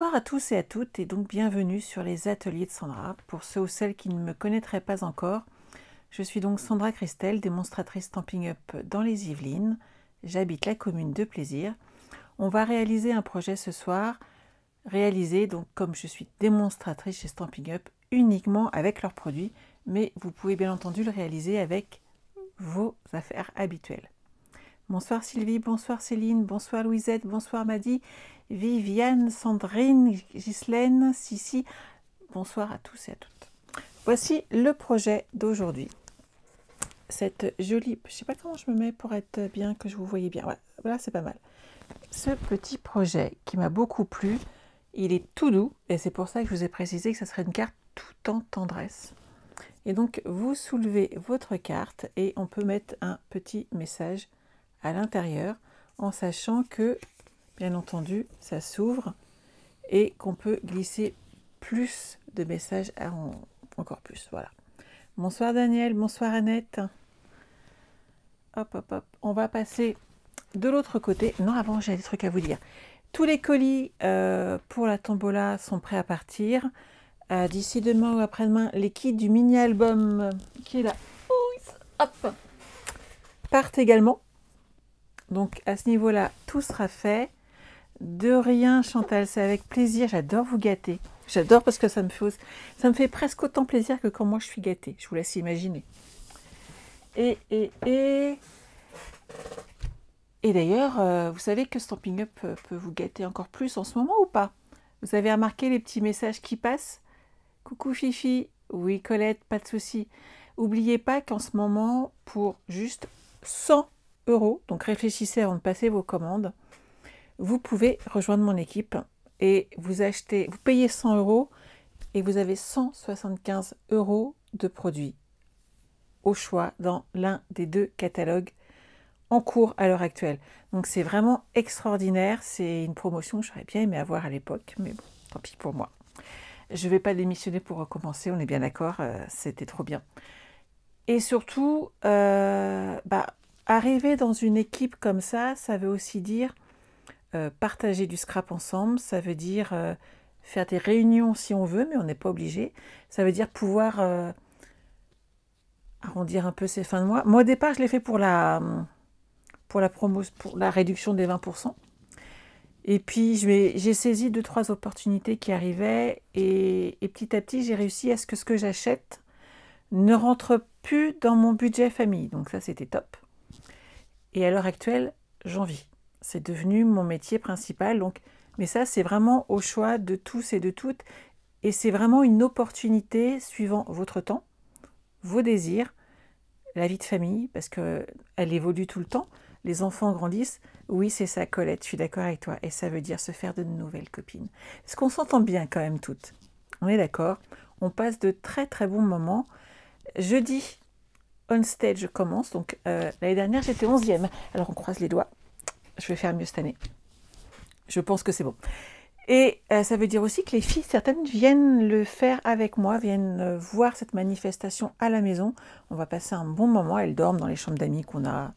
Bonjour à tous et à toutes et donc bienvenue sur les ateliers de Sandra. Pour ceux ou celles qui ne me connaîtraient pas encore, je suis donc Sandra Christel, démonstratrice Stampin' Up dans les Yvelines. J'habite la commune de Plaisir. On va réaliser un projet ce soir, réalisé donc comme je suis démonstratrice chez Stampin' Up uniquement avec leurs produits, mais vous pouvez bien entendu le réaliser avec vos affaires habituelles. Bonsoir Sylvie, bonsoir Céline, bonsoir Louisette, bonsoir Maddy, Viviane, Sandrine, Ghislaine, Sissi. Bonsoir à tous et à toutes. Voici le projet d'aujourd'hui. Cette jolie... Je ne sais pas comment je me mets pour être bien, que je vous voyez bien. Voilà, c'est pas mal. Ce petit projet qui m'a beaucoup plu, il est tout doux et c'est pour ça que je vous ai précisé que ça serait une carte tout en tendresse. Et donc, vous soulevez votre carte et on peut mettre un petit message à l'intérieur en sachant que, bien entendu, ça s'ouvre et qu'on peut glisser plus de messages, encore plus. Voilà. Bonsoir Daniel, bonsoir Annette. Hop, hop, hop. On va passer de l'autre côté. Non, avant, j'ai des trucs à vous dire. Tous les colis pour la tombola sont prêts à partir. D'ici demain ou après-demain, les kits du mini-album qui est là, hop, partent également. Donc à ce niveau-là, tout sera fait. De rien, Chantal, c'est avec plaisir. J'adore vous gâter. J'adore parce que ça me fait presque autant plaisir que quand moi je suis gâtée. Je vous laisse imaginer. Et d'ailleurs, vous savez que Stampin' Up peut vous gâter encore plus en ce moment ou pas? Vous avez remarqué les petits messages qui passent? Coucou Fifi, oui Colette, pas de souci. N'oubliez pas qu'en ce moment, pour juste 100 €, donc réfléchissez avant de passer vos commandes, vous pouvez rejoindre mon équipe et vous payez 100 € et vous avez 175 € de produits au choix dans l'un des deux catalogues en cours à l'heure actuelle. Donc c'est vraiment extraordinaire, c'est une promotion que j'aurais bien aimé avoir à l'époque, mais bon, tant pis pour moi. Je ne vais pas démissionner pour recommencer, on est bien d'accord, c'était trop bien. Et surtout, arriver dans une équipe comme ça veut aussi dire partager du scrap ensemble, ça veut dire faire des réunions si on veut, mais on n'est pas obligé. Ça veut dire pouvoir arrondir un peu ses fins de mois. Moi, au départ, je l'ai fait pour la promo, pour la réduction des 20%. Et puis, j'ai saisi 2-3 opportunités qui arrivaient et petit à petit, j'ai réussi à ce que j'achète ne rentre plus dans mon budget famille. Donc ça, c'était top. Et à l'heure actuelle, j'en vis. C'est devenu mon métier principal. Donc, mais ça, c'est vraiment au choix de tous et de toutes. Et c'est vraiment une opportunité suivant votre temps, vos désirs, la vie de famille, parce qu'elle évolue tout le temps. Les enfants grandissent. Oui, c'est ça, Colette, je suis d'accord avec toi. Et ça veut dire se faire de nouvelles copines. Est-ce qu'on s'entend bien quand même toutes? On est d'accord? On passe de très très bons moments. Jeudi, on stage commence. Donc l'année dernière, j'étais 11e. Alors on croise les doigts. Je vais faire mieux cette année. Je pense que c'est bon. Et ça veut dire aussi que les filles, certaines, viennent le faire avec moi, viennent voir cette manifestation à la maison. On va passer un bon moment. Elles dorment dans les chambres d'amis qu'on a.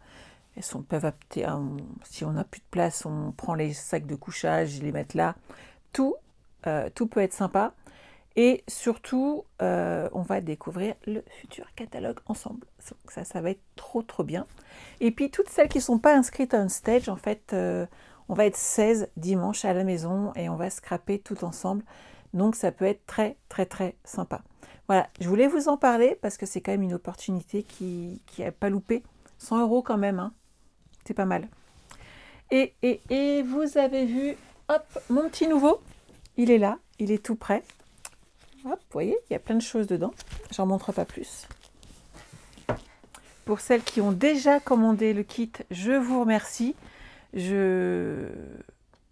Peuvent opter, si on n'a plus de place, on prend les sacs de couchage, les mettre là. Tout peut être sympa. Et surtout, on va découvrir le futur catalogue ensemble. Donc ça va être trop trop bien. Et puis toutes celles qui ne sont pas inscrites à un stage, en fait, on va être 16 dimanche à la maison et on va scraper tout ensemble. Donc ça peut être très très très sympa. Voilà, je voulais vous en parler parce que c'est quand même une opportunité qui n'a pas loupé. 100 € quand même, hein. C'est pas mal. Et vous avez vu, hop, mon petit nouveau, il est là, il est tout prêt. Hop, vous voyez, il y a plein de choses dedans. J'en montre pas plus. Pour celles qui ont déjà commandé le kit, je vous remercie.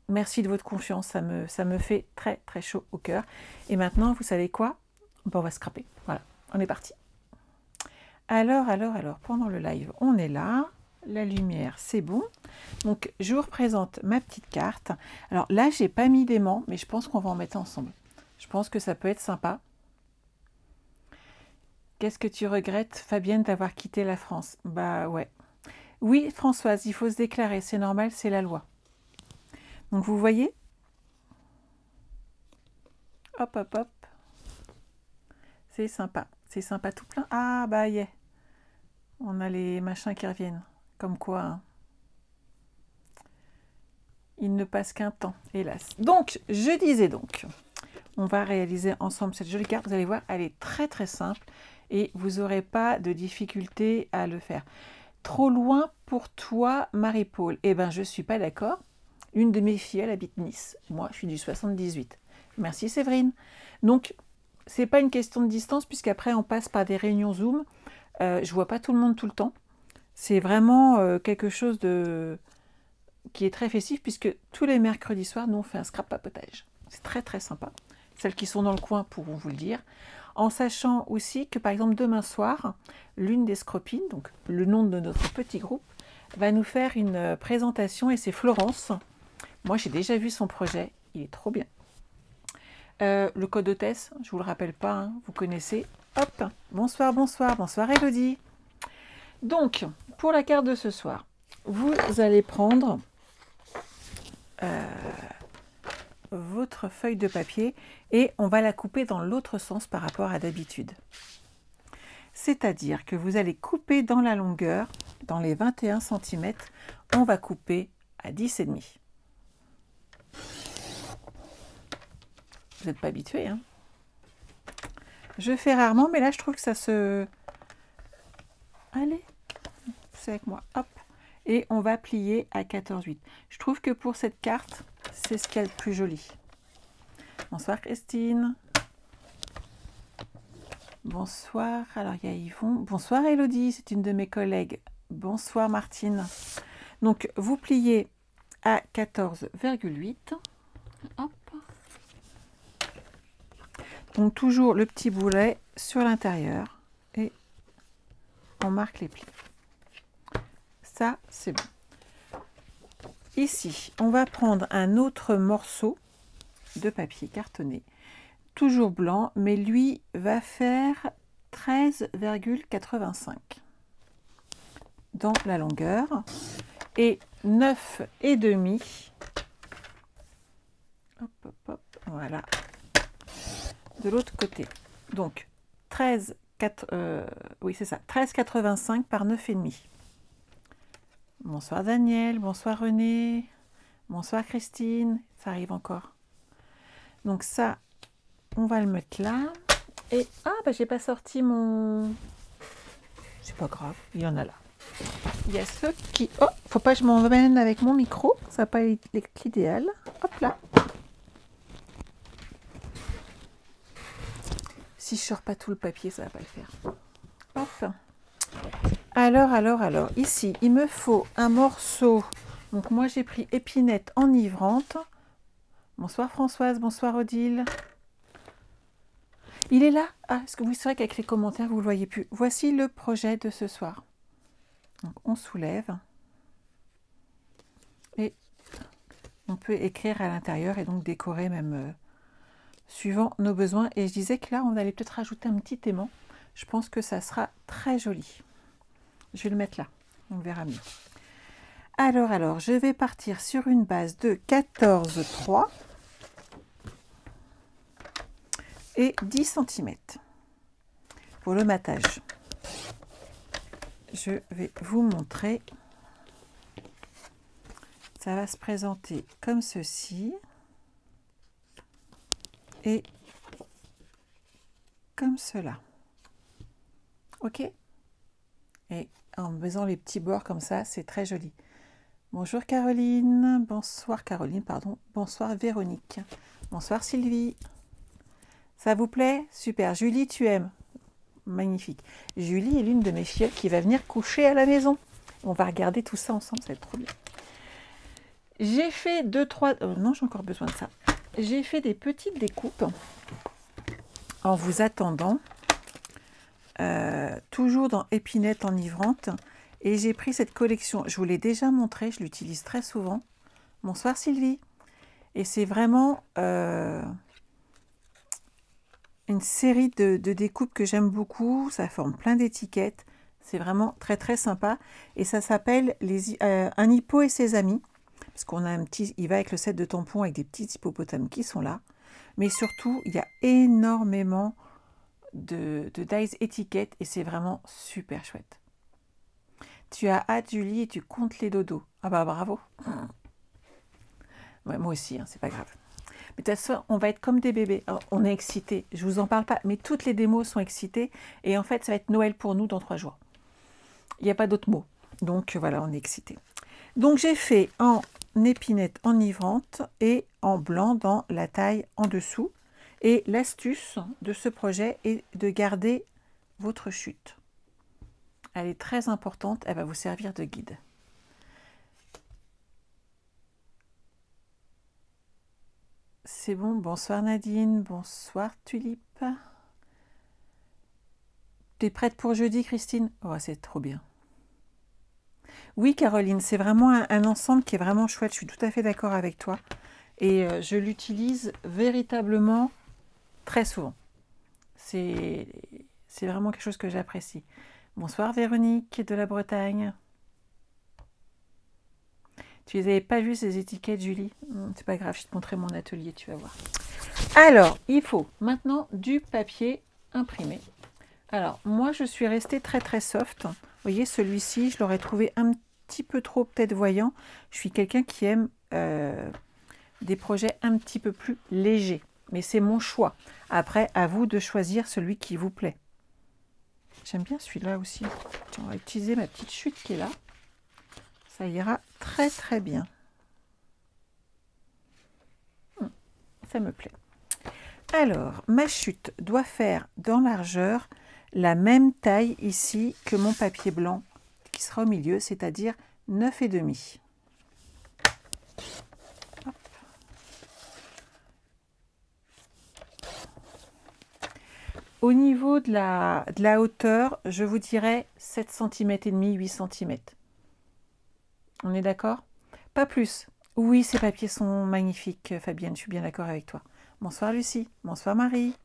Merci de votre confiance, ça me fait très très chaud au cœur. Et maintenant, vous savez quoi? On va scraper. Voilà, on est parti. Alors, pendant le live, on est là. La lumière, c'est bon. Donc, je vous représente ma petite carte. Alors là, j'ai pas mis d'aimant, mais je pense qu'on va en mettre ensemble. Je pense que ça peut être sympa. Qu'est-ce que tu regrettes, Fabienne, d'avoir quitté la France? Bah ouais. Oui, Françoise, il faut se déclarer, c'est normal, c'est la loi. Donc vous voyez, Hop, hop, hop. C'est sympa tout plein. Ah, bah, yeah. On a les machins qui reviennent. Comme quoi, hein. Il ne passe qu'un temps, hélas. Donc, je disais donc, on va réaliser ensemble cette jolie carte. Vous allez voir, elle est très très simple et vous n'aurez pas de difficulté à le faire. Trop loin pour toi, Marie-Paul? Eh bien, je ne suis pas d'accord. Une de mes filles, elle habite Nice. Moi, je suis du 78. Merci, Séverine. Donc, ce n'est pas une question de distance, puisqu'après, on passe par des réunions Zoom. Je ne vois pas tout le monde tout le temps. C'est vraiment quelque chose qui est très festif, puisque tous les mercredis soirs, nous, on fait un scrap papotage. C'est très, très sympa. Celles qui sont dans le coin pourront vous le dire. En sachant aussi que, par exemple, demain soir, l'une des scropines, donc le nom de notre petit groupe, va nous faire une présentation, et c'est Florence. Moi, j'ai déjà vu son projet. Il est trop bien. Le code hôtesse, je ne vous le rappelle pas, hein, vous connaissez. Hop, bonsoir, bonsoir, bonsoir Elodie. Donc, pour la carte de ce soir, vous allez prendre votre feuille de papier et on va la couper dans l'autre sens par rapport à d'habitude. C'est-à-dire que vous allez couper dans la longueur, dans les 21 cm, on va couper à 10,5. Vous n'êtes pas habitué, hein? Je fais rarement, mais là, je trouve que ça se... Allez, c'est avec moi. Hop. Et on va plier à 14,8. Je trouve que pour cette carte, c'est ce qu'il y a de plus joli. Bonsoir, Christine. Bonsoir. Alors, il y a Yvon. Bonsoir, Elodie. C'est une de mes collègues. Bonsoir, Martine. Donc, vous pliez à 14,8. Hop. Donc toujours le petit boulet sur l'intérieur et on marque les plis. Ça, c'est bon. Ici, on va prendre un autre morceau de papier cartonné, toujours blanc, mais lui va faire 13,85 dans la longueur et 9,5. Hop, hop, hop, voilà. De l'autre côté. Donc 13,85 par 9,5. Bonsoir Daniel, bonsoir René, bonsoir Christine, ça arrive encore. Donc ça, on va le mettre là. Et ah bah j'ai pas sorti mon... C'est pas grave, il y en a là. Il y a ceux qui... Oh, faut pas que je m'emmène avec mon micro, ça va pas être l'idéal. Hop là. Si je sors pas tout le papier, ça va pas le faire. Hop. Alors, ici, il me faut un morceau. Donc moi, j'ai pris épinette enivrante. Bonsoir Françoise, bonsoir Odile. Il est là. Ah, est-ce que vous savez qu'avec les commentaires, vous ne le voyez plus? Voici le projet de ce soir. Donc, on soulève. Et on peut écrire à l'intérieur et donc décorer même... suivant nos besoins. Et je disais que là, on allait peut-être rajouter un petit aimant. Je pense que ça sera très joli. Je vais le mettre là. On verra mieux. Alors, je vais partir sur une base de 14,3 et 10 cm pour le matage. Je vais vous montrer. Ça va se présenter comme ceci. Et comme cela. Ok? Et en faisant les petits bords comme ça, c'est très joli. Bonjour Caroline, bonsoir Caroline, pardon, bonsoir Véronique, bonsoir Sylvie. Ça vous plaît? Super. Julie, tu aimes? Magnifique. Julie est l'une de mes filles qui va venir coucher à la maison. On va regarder tout ça ensemble, ça va être trop bien. J'ai fait 2-3... non, j'ai encore besoin de ça. J'ai fait des petites découpes en vous attendant, toujours dans épinette enivrante. Et j'ai pris cette collection, je vous l'ai déjà montré, je l'utilise très souvent. Bonsoir Sylvie. Et c'est vraiment une série de découpes que j'aime beaucoup. Ça forme plein d'étiquettes. C'est vraiment très très sympa. Et ça s'appelle un hippo et ses amis. Parce qu'on a un petit, il va avec le set de tampons avec des petits hippopotames qui sont là. Mais surtout, il y a énormément de dies étiquettes et c'est vraiment super chouette. Tu as hâte, Julie, et tu comptes les dodos. Ah bah bravo. Ouais, moi aussi, hein, c'est pas grave. Mais de toute façon, on va être comme des bébés. Alors, on est excités. Je vous en parle pas, mais toutes les démos sont excitées. Et en fait, ça va être Noël pour nous dans 3 jours. Il n'y a pas d'autre mot. Donc voilà, on est excités. Donc j'ai fait en épinette enivrante et en blanc dans la taille en dessous. Et l'astuce de ce projet est de garder votre chute. Elle est très importante, elle va vous servir de guide. C'est bon, bonsoir Nadine, bonsoir Tulipe. T'es prête pour jeudi, Christine? Oh, c'est trop bien. Oui, Caroline, c'est vraiment un ensemble qui est vraiment chouette, je suis tout à fait d'accord avec toi. Et je l'utilise véritablement très souvent. C'est vraiment quelque chose que j'apprécie. Bonsoir Véronique de la Bretagne. Tu les avais pas vues ces étiquettes, Julie? C'est pas grave, je te montrerai mon atelier, tu vas voir. Alors, il faut maintenant du papier imprimé. Alors, moi, je suis restée très très soft. Vous voyez, celui-ci, je l'aurais trouvé un petit peu trop peut-être voyant. Je suis quelqu'un qui aime des projets un petit peu plus légers. Mais c'est mon choix. Après, à vous de choisir celui qui vous plaît. J'aime bien celui-là aussi. Tiens, on va utiliser ma petite chute qui est là. Ça ira très très bien. Ça me plaît. Alors, ma chute doit faire dans largeur la même taille ici que mon papier blanc qui sera au milieu, c'est-à-dire 9,5. Au niveau de la hauteur, je vous dirais 7 cm et demi, 8 cm. On est d'accord? Pas plus. Oui, ces papiers sont magnifiques, Fabienne, je suis bien d'accord avec toi. Bonsoir Lucie, bonsoir Marie.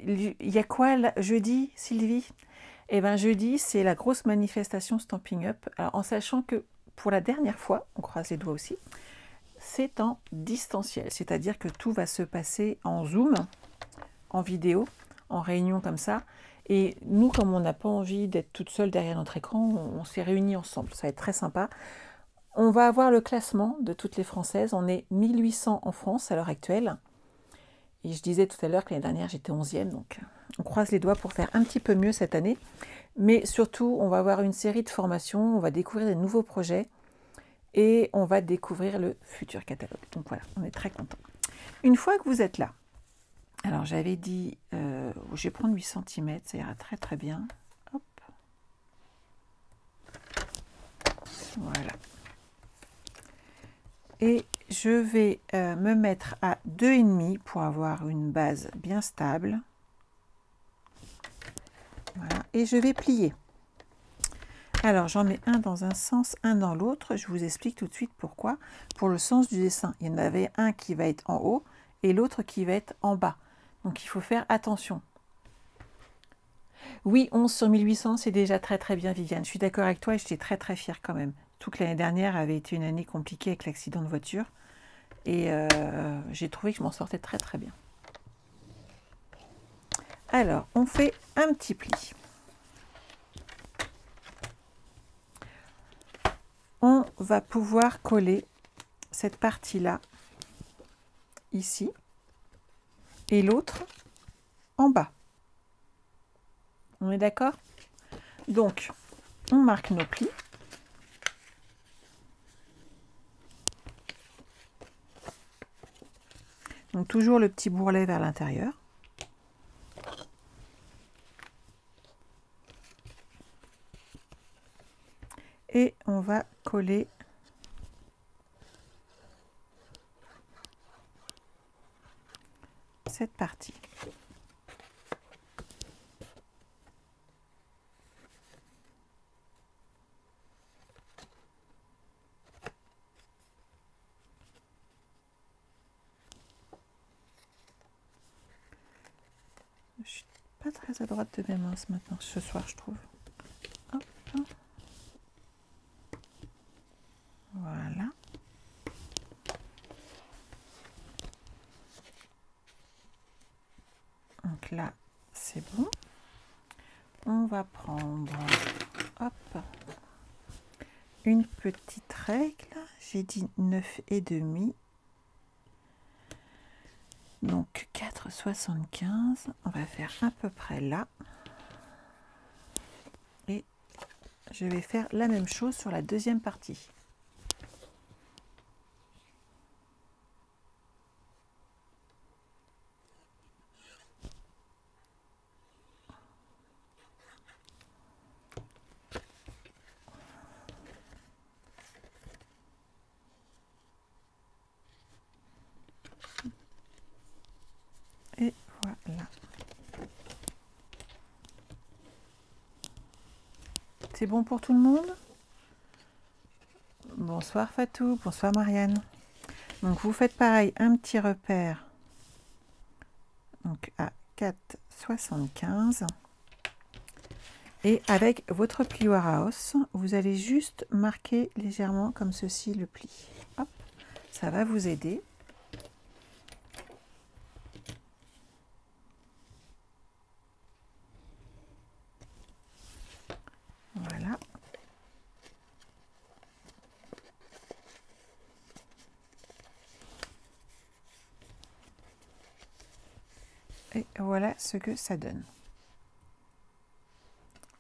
Il y a quoi là, jeudi, Sylvie? Eh bien jeudi, c'est la grosse manifestation Stampin' Up. Alors, en sachant que pour la dernière fois, on croise les doigts aussi, c'est en distanciel. C'est-à-dire que tout va se passer en Zoom, en vidéo, en réunion comme ça. Et nous, comme on n'a pas envie d'être toute seule derrière notre écran, on s'est réunis ensemble. Ça va être très sympa. On va avoir le classement de toutes les Françaises. On est 1800 en France à l'heure actuelle. Et je disais tout à l'heure que l'année dernière, j'étais 11e. Donc, on croise les doigts pour faire un petit peu mieux cette année. Mais surtout, on va avoir une série de formations. On va découvrir des nouveaux projets. Et on va découvrir le futur catalogue. Donc voilà, on est très contents. Une fois que vous êtes là, alors j'avais dit, je vais prendre 8 cm, ça ira très très bien. Hop. Voilà. Et je vais me mettre à 2,5 pour avoir une base bien stable. Voilà. Et je vais plier. Alors j'en mets un dans un sens, un dans l'autre. Je vous explique tout de suite pourquoi. Pour le sens du dessin, il y en avait un qui va être en haut et l'autre qui va être en bas. Donc il faut faire attention. Oui, 11 sur 1800, c'est déjà très très bien, Viviane. Je suis d'accord avec toi et j'étais très très fière quand même. Tout que l'année dernière avait été une année compliquée avec l'accident de voiture. Et j'ai trouvé que je m'en sortais très très bien. Alors, on fait un petit pli. On va pouvoir coller cette partie-là, ici, et l'autre en bas. On est d'accord? Donc, on marque nos plis. Donc, toujours le petit bourrelet vers l'intérieur. Et on va coller cette partie. Je suis pas très à droite de mes mains maintenant, ce soir, je trouve. Hop. Voilà. Donc là, c'est bon. On va prendre, hop, une petite règle. J'ai dit 9,5. Donc 4,75. On va faire à peu près là. Et je vais faire la même chose sur la deuxième partie. Et voilà. C'est bon pour tout le monde? Bonsoir Fatou, bonsoir Marianne. Donc vous faites pareil, un petit repère donc à 4,75 et avec votre plioir à os, vous allez juste marquer légèrement comme ceci le pli. Hop, ça va vous aider. Voilà. Et voilà ce que ça donne.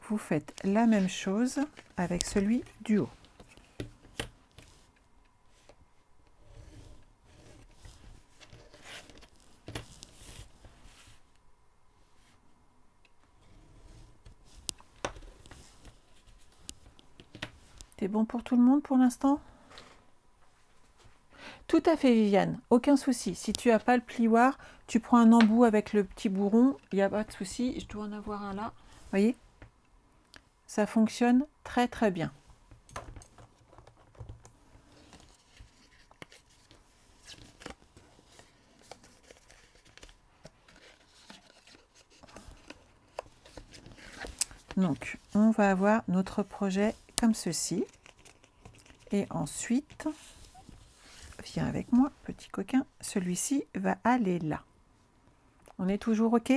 Vous faites la même chose avec celui du haut. C'est bon pour tout le monde pour l'instant? Tout à fait Viviane, aucun souci. Si tu n'as pas le plioir, tu prends un embout avec le petit bourron, il n'y a pas de souci. Je dois en avoir un là. Vous voyez? Ça fonctionne très très bien. Donc, on va avoir notre projet comme ceci. Et ensuite, viens avec moi, petit coquin. Celui-ci va aller là. On est toujours OK?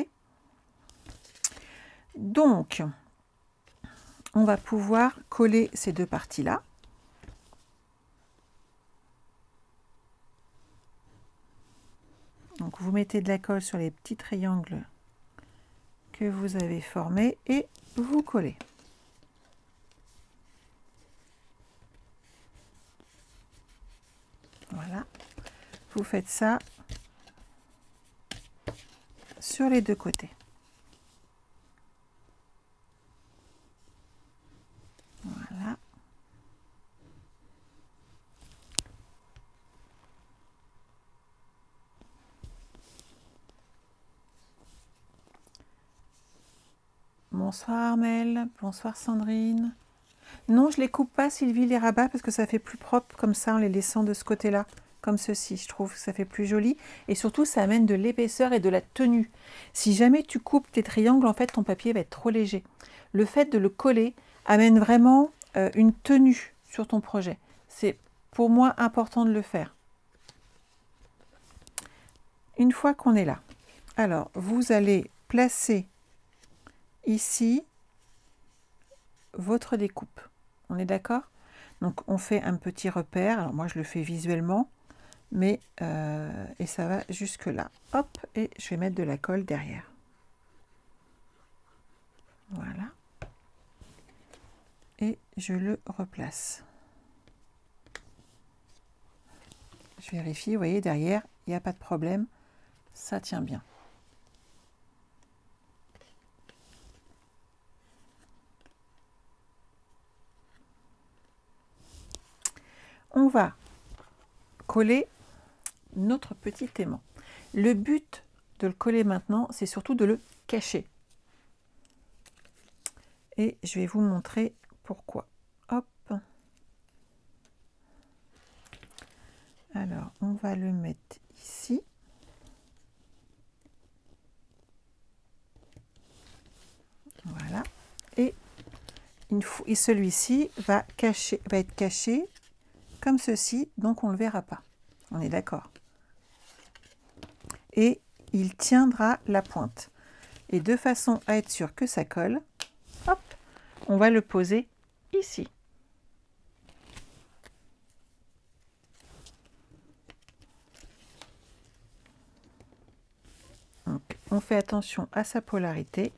Donc, on va pouvoir coller ces deux parties-là. Donc, vous mettez de la colle sur les petits triangles que vous avez formés et vous collez. Voilà. Vous faites ça sur les deux côtés. Voilà. Bonsoir Armel, bonsoir Sandrine. Non, je les coupe pas Sylvie, les rabats, parce que ça fait plus propre comme ça en les laissant de ce côté-là, comme ceci. Je trouve que ça fait plus joli et surtout ça amène de l'épaisseur et de la tenue. Si jamais tu coupes tes triangles, en fait ton papier va être trop léger. Le fait de le coller amène vraiment une tenue sur ton projet. C'est pour moi important de le faire. Une fois qu'on est là, alors vous allez placer ici votre découpe. On est d'accord? Donc on fait un petit repère. Alors moi je le fais visuellement, mais et ça va jusque là. Hop, et je vais mettre de la colle derrière. Voilà. Et je le replace. Je vérifie, vous voyez, derrière, il n'y a pas de problème. Ça tient bien. On va coller notre petit aimant. Le but de le coller maintenant, c'est surtout de le cacher. Et je vais vous montrer pourquoi. Hop. Alors, on va le mettre ici. Voilà. Et celui-ci va être caché comme ceci, donc on ne le verra pas. On est d'accord? Et il tiendra la pointe. Et de façon à être sûr que ça colle, hop, on va le poser ici. Donc, on fait attention à sa polarité.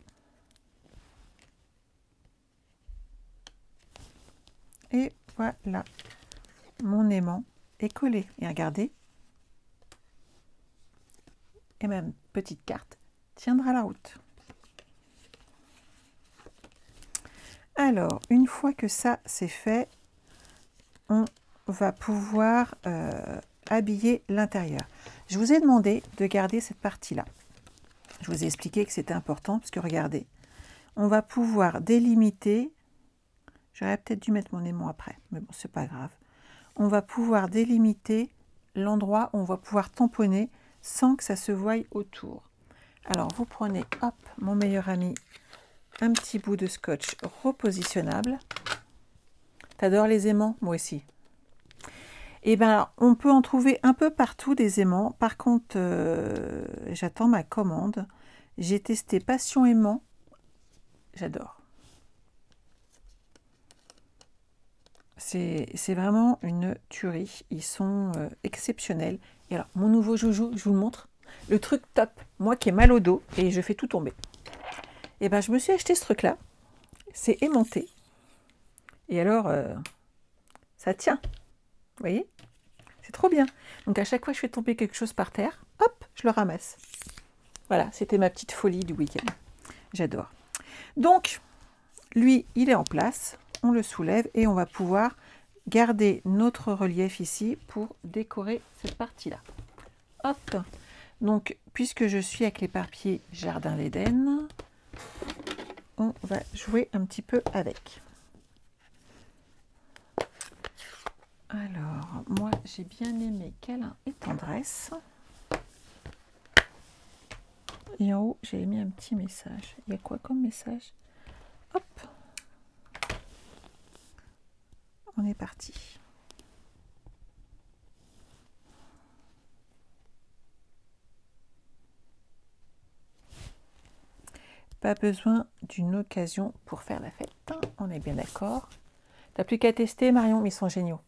Et voilà, mon aimant est collé. Et regardez, et même petite carte tiendra la route. Alors, une fois que ça c'est fait, on va pouvoir habiller l'intérieur. Je vous ai demandé de garder cette partie-là. Je vous ai expliqué que c'était important parce que regardez, on va pouvoir délimiter. J'aurais peut-être dû mettre mon aimant après, mais bon, c'est pas grave. On va pouvoir délimiter l'endroit où on va pouvoir tamponner sans que ça se voie autour. Alors, vous prenez, hop, mon meilleur ami, un petit bout de scotch repositionnable. T'adores les aimants? Moi aussi. Et bien, on peut en trouver un peu partout des aimants. Par contre, j'attends ma commande. J'ai testé Passion Aimant. J'adore. C'est vraiment une tuerie. Ils sont exceptionnels. Et alors, mon nouveau joujou, je vous le montre. Le truc top. Moi qui ai mal au dos et je fais tout tomber. Et ben, je me suis acheté ce truc-là. C'est aimanté. Et alors, ça tient. Vous voyez? C'est trop bien. Donc, à chaque fois que je fais tomber quelque chose par terre, hop, je le ramasse. Voilà, c'était ma petite folie du week-end. J'adore. Donc, lui, il est en place. On le soulève et on va pouvoir garder notre relief ici pour décorer cette partie-là. Hop. Donc, puisque je suis avec l'éparpillé Jardin d'Éden, on va jouer un petit peu avec. Alors, moi, j'ai bien aimé Câlin et Tendresse. Et en haut, j'ai mis un petit message. Il y a quoi comme message? Hop. On est parti. Pas besoin d'une occasion pour faire la fête. On est bien d'accord. T'as plus qu'à tester, Marion, mais ils sont géniaux.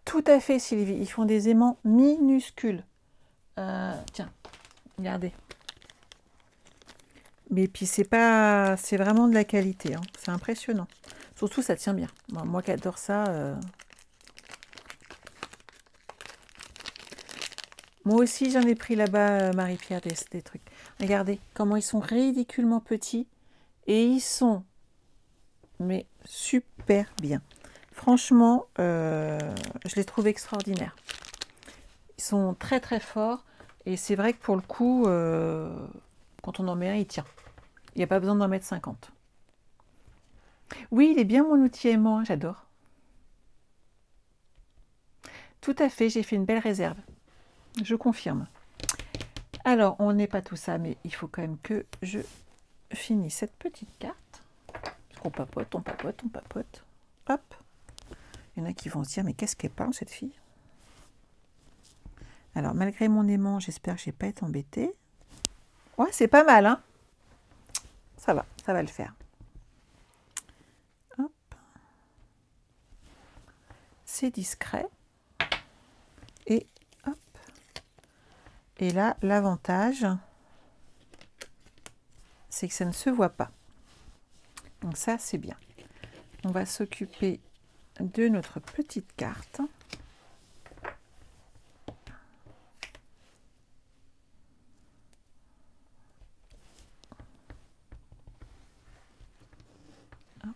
Tout à fait, Sylvie. Ils font des aimants minuscules. Tiens, regardez. Mais puis c'est vraiment de la qualité. Hein. C'est impressionnant. Surtout, ça tient bien. Moi qui adore ça. Moi aussi, j'en ai pris là-bas, Marie-Pierre, des trucs. Regardez comment ils sont ridiculement petits. Et ils sont, mais super bien. Franchement, je les trouve extraordinaires. Ils sont très très forts. Et c'est vrai que pour le coup, quand on en met un, il tient. Il n'y a pas besoin d'en mettre 50. Oui, il est bien mon outil aimant, hein, j'adore. Tout à fait, j'ai fait une belle réserve. Je confirme. Alors, on n'est pas tout ça, mais il faut quand même que je finisse cette petite carte. On papote, on papote, on papote. Hop. Il y en a qui vont se dire, mais qu'est-ce qu'elle parle, cette fille? Alors, malgré mon aimant, j'espère que je n'ai pas été embêtée. Ouais, c'est pas mal, hein? Ça va le faire. Hop. C'est discret. Et hop. Et là, l'avantage, c'est que ça ne se voit pas. Donc ça, c'est bien. On va s'occuper de notre petite carte. Hop.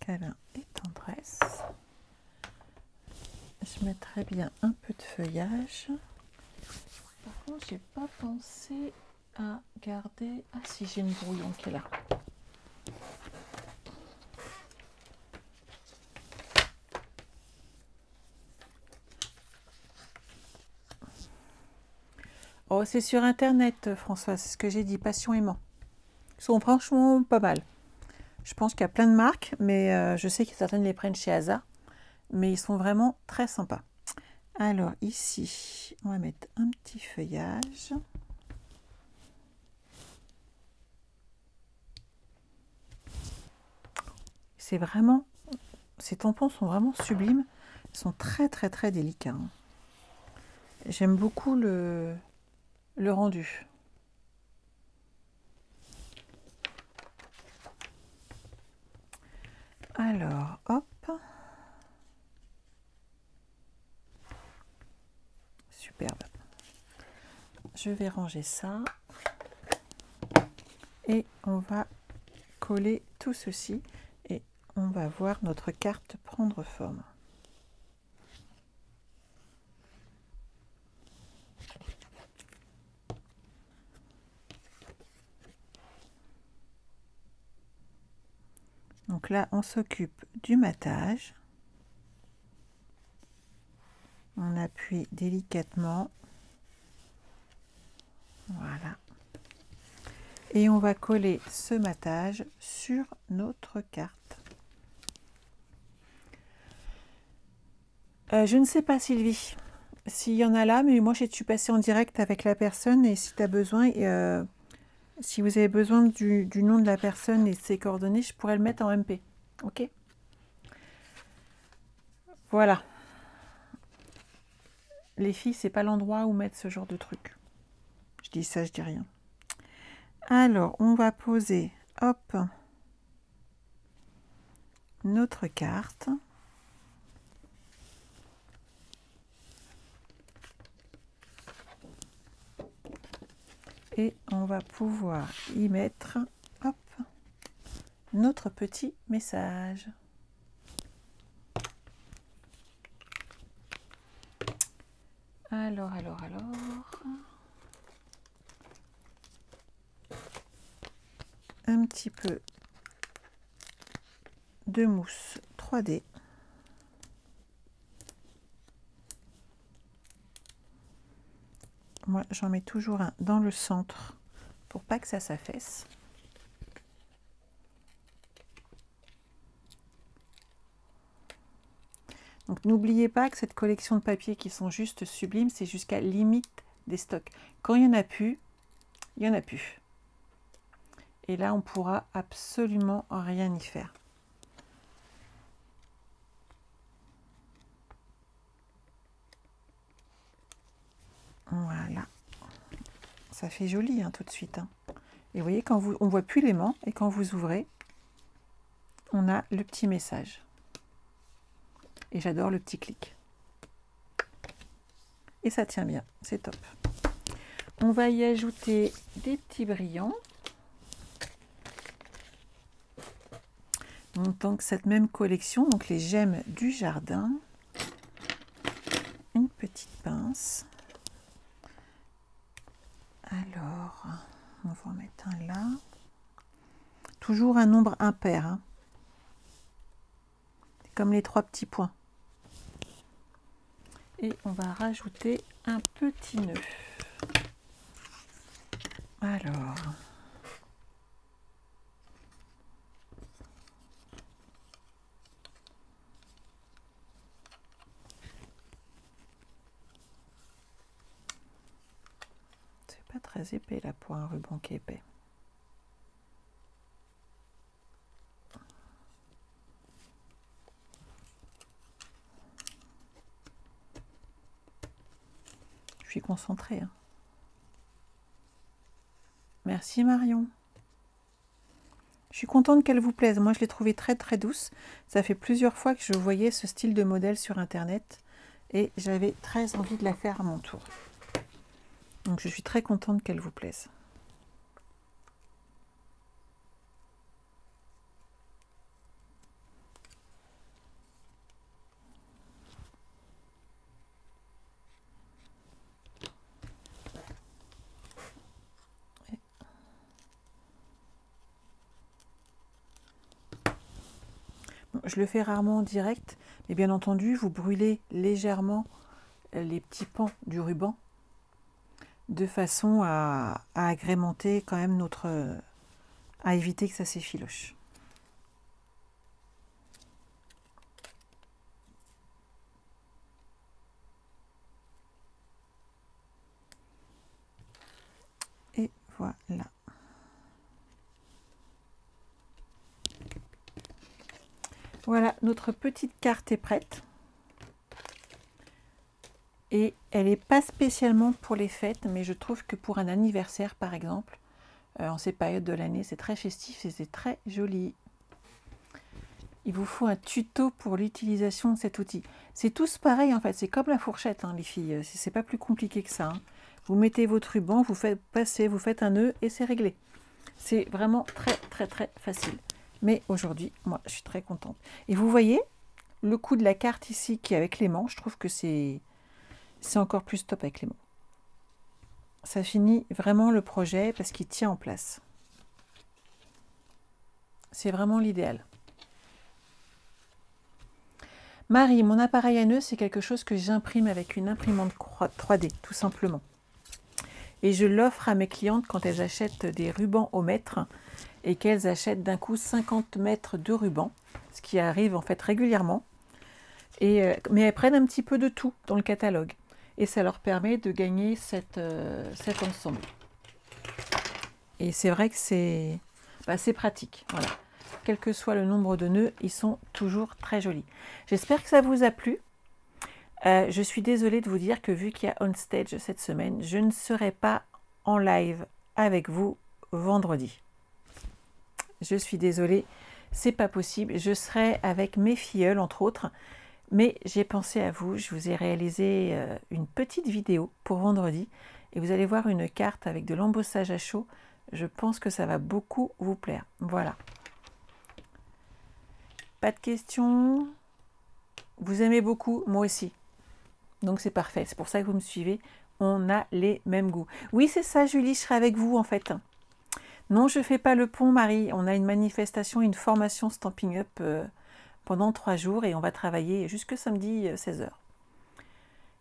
Câlin et Tendresse. Je mettrai bien un peu de feuillage. Par contre, j'ai pas pensé à garder... Ah si, j'ai une brouillon qui est là. Oh, c'est sur Internet, François, c'est ce que j'ai dit, Passion Aimant. Ils sont franchement pas mal. Je pense qu'il y a plein de marques, mais je sais que certaines les prennent chez Asa. mais ils sont vraiment très sympas. Alors ici, on va mettre un petit feuillage. C'est vraiment, ces tampons sont vraiment sublimes. Ils sont très très très délicats. J'aime beaucoup le rendu. Alors, hop. Superbe. Je vais ranger ça. Et on va coller tout ceci. Et on va voir notre carte prendre forme. Donc là, on s'occupe du matage. On appuie délicatement. Voilà. Et on va coller ce matage sur notre carte. Je ne sais pas, Sylvie, s'il y en a là, mais moi je suis passée en direct avec la personne et si tu as besoin, si vous avez besoin du nom de la personne et de ses coordonnées, je pourrais le mettre en MP. Ok? Voilà. Les filles, c'est pas l'endroit où mettre ce genre de truc. Je dis ça, je dis rien. Alors, on va poser, hop, notre carte. Et on va pouvoir y mettre, hop, notre petit message. Alors. Un petit peu de mousse 3D. Moi, j'en mets toujours un dans le centre pour pas que ça s'affaisse. Donc, n'oubliez pas que cette collection de papiers qui sont juste sublimes, c'est jusqu'à limite des stocks. Quand il n'y en a plus, il n'y en a plus. Et là, on pourra absolument rien y faire. Voilà. Ça fait joli hein, tout de suite. Hein. Et vous voyez, quand on ne voit plus l'aimant et quand vous ouvrez, on a le petit message. Et j'adore le petit clic. Et ça tient bien, c'est top. On va y ajouter des petits brillants. Donc cette même collection, donc les gemmes du jardin. Une petite pince. Alors, on va en mettre un là. Toujours un nombre impair. Hein. Comme les 3 petits points. Et on va rajouter un petit nœud. Alors. C'est pas très épais là pour un ruban qui est épais. Je suis concentrée. Hein. Merci Marion. Je suis contente qu'elle vous plaise. Moi, je l'ai trouvée très très douce. Ça fait plusieurs fois que je voyais ce style de modèle sur Internet. Et j'avais très envie de la faire à mon tour. Donc, je suis très contente qu'elle vous plaise. Je le fais rarement en direct, mais bien entendu, vous brûlez légèrement les petits pans du ruban de façon à agrémenter quand même à éviter que ça s'effiloche. Voilà. Voilà, notre petite carte est prête. Et elle n'est pas spécialement pour les fêtes, mais je trouve que pour un anniversaire, par exemple, en ces périodes de l'année, c'est très festif et c'est très joli. Il vous faut un tuto pour l'utilisation de cet outil. C'est tous pareil en fait, c'est comme la fourchette, hein, les filles. C'est pas plus compliqué que ça. Hein. Vous mettez votre ruban, vous faites passer, vous faites un nœud et c'est réglé. C'est vraiment très facile. Mais aujourd'hui, moi, je suis très contente. Et vous voyez, le coup de la carte ici qui est avec l'aimant, je trouve que c'est encore plus top avec l'aimant. Ça finit vraiment le projet parce qu'il tient en place. C'est vraiment l'idéal. Marie, mon appareil à nœuds, c'est quelque chose que j'imprime avec une imprimante 3D, tout simplement. Et je l'offre à mes clientes quand elles achètent des rubans au mètre et qu'elles achètent d'un coup 50 mètres de ruban, ce qui arrive en fait régulièrement. Mais elles prennent un petit peu de tout dans le catalogue. Et ça leur permet de gagner cet ensemble. Et c'est vrai que c'est pratique. Voilà. Quel que soit le nombre de nœuds, ils sont toujours très jolis. J'espère que ça vous a plu. Je suis désolée de vous dire que vu qu'il y a On Stage cette semaine, je ne serai pas en live avec vous vendredi. Je suis désolée, c'est pas possible. Je serai avec mes filleuls, entre autres. Mais j'ai pensé à vous, je vous ai réalisé une petite vidéo pour vendredi. Et vous allez voir une carte avec de l'embossage à chaud. Je pense que ça va beaucoup vous plaire. Voilà. Pas de questions? Vous aimez beaucoup, moi aussi. Donc c'est parfait, c'est pour ça que vous me suivez. On a les mêmes goûts. Oui, c'est ça, Julie, je serai avec vous en fait. Non, je ne fais pas le pont, Marie. On a une manifestation, une formation Stampin' Up pendant 3 jours et on va travailler jusque samedi 16 h.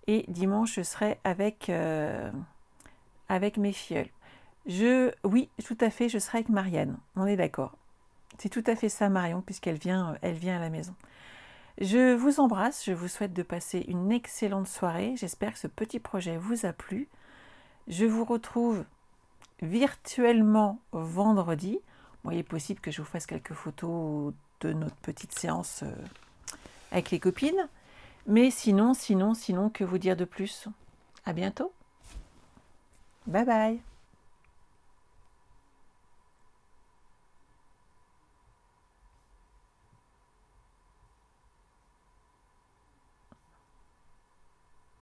Et dimanche, je serai avec mes filleuls. Oui, tout à fait, je serai avec Marianne. On est d'accord. C'est tout à fait ça, Marion, puisqu'elle vient à la maison. Je vous embrasse, je vous souhaite de passer une excellente soirée. J'espère que ce petit projet vous a plu. Je vous retrouve virtuellement vendredi. Bon, il est possible que je vous fasse quelques photos de notre petite séance avec les copines. Mais sinon, que vous dire de plus? À bientôt. Bye bye.